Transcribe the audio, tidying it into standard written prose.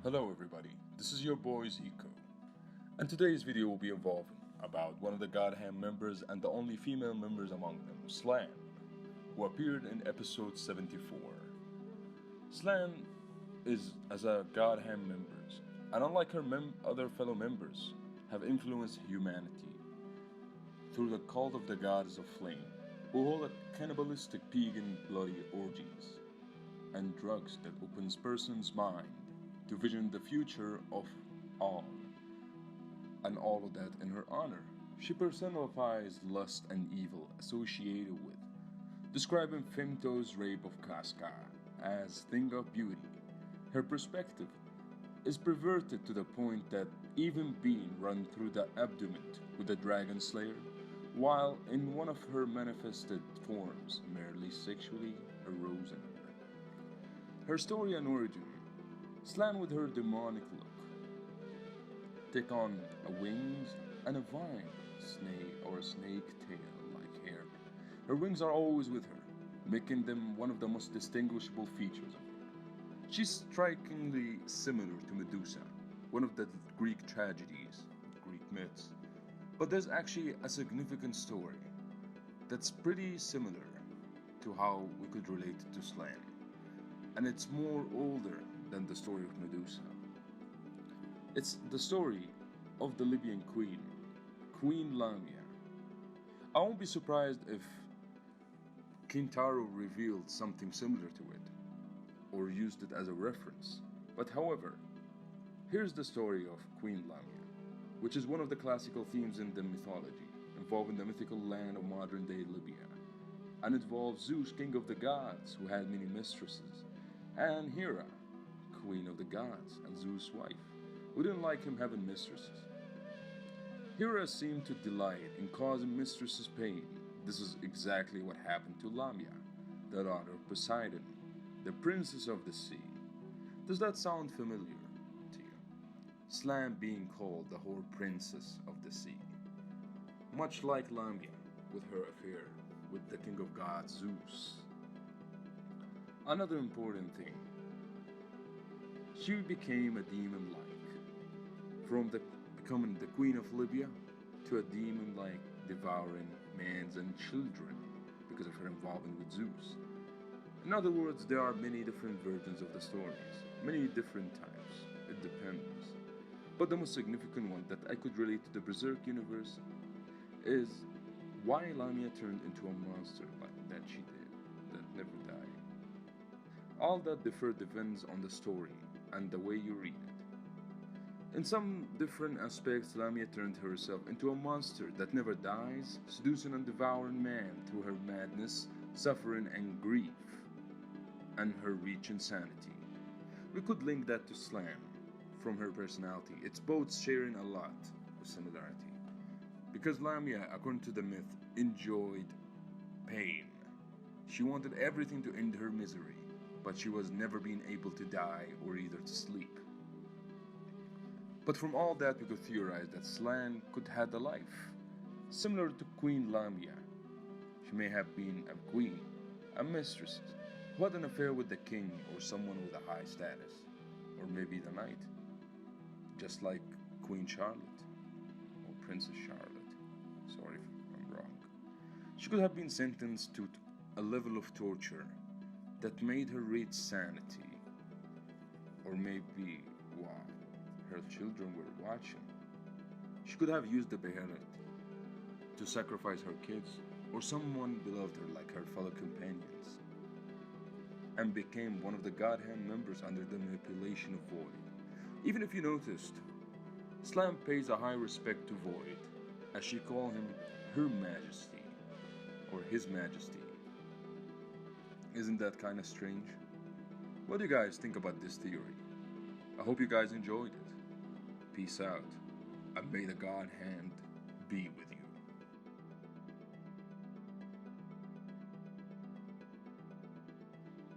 Hello everybody, this is your boy Zeco, and today's video will be involving about one of the God Hand members and the only female members among them, Slan, who appeared in episode 74. Slan is as a God Hand members, and unlike her other fellow members, have influenced humanity through the cult of the goddess of flame, who hold a cannibalistic pagan bloody orgies and drugs that opens person's mind to vision the future of all, and all of that in her honor. She personifies lust and evil associated with, describing Femto's rape of Casca as thing of beauty. Her perspective is perverted to the point that even being run through the abdomen with the dragon slayer, while in one of her manifested forms merely sexually arousing her. Her story and origin: Slan with her demonic look take on a wings and a vine snake or a snake tail like hair. Her wings are always with her, making them one of the most distinguishable features of her. She's strikingly similar to Medusa, one of the Greek tragedies, Greek myths. But there's actually a significant story that's pretty similar to how we could relate it to Slan, and it's more older than the story of Medusa. It's the story of the Libyan Queen Lamia. I won't be surprised if Kintaro revealed something similar to it, or used it as a reference. But however, here's the story of Queen Lamia, which is one of the classical themes in the mythology, involving the mythical land of modern-day Libya, and involves Zeus, king of the gods, who had many mistresses, and Hera, queen of the gods and Zeus' wife, who didn't like him having mistresses. Hera seemed to delight in causing mistresses pain. This is exactly what happened to Lamia, the daughter of Poseidon, the princess of the sea. Does that sound familiar to you? Slan being called the whore princess of the sea, much like Lamia with her affair with the king of gods Zeus. Another important thing: she became a demon-like, from becoming the queen of Libya to a demon-like devouring men and children because of her involvement with Zeus. In other words, there are many different versions of the stories, many different types, it depends. But the most significant one that I could relate to the Berserk universe is why Lamia turned into a monster like that she did, that never died. All that depends on the story and the way you read it. In some different aspects, Lamia turned herself into a monster that never dies, seducing and devouring man through her madness, suffering and grief, and her reach insanity. We could link that to Slan from her personality. It's both sharing a lot of similarity. Because Lamia, according to the myth, enjoyed pain. She wanted everything to end her misery, but she was never being able to die or either to sleep. But from all that, we could theorize that Slan could have a life similar to Queen Lamia. She may have been a queen, a mistress, who had an affair with the king or someone with a high status, or maybe the knight, just like Queen Charlotte or Princess Charlotte. Sorry if I'm wrong. She could have been sentenced to a level of torture that made her reach sanity, or maybe while her children were watching. She could have used the Bererkers to sacrifice her kids or someone beloved her like her fellow companions, and became one of the God Hand members under the manipulation of Void. Even if you noticed, Slan pays a high respect to Void, as she calls him Her Majesty, or His Majesty. Isn't that kinda strange? What do you guys think about this theory? I hope you guys enjoyed it. Peace out, and may the God Hand be with you.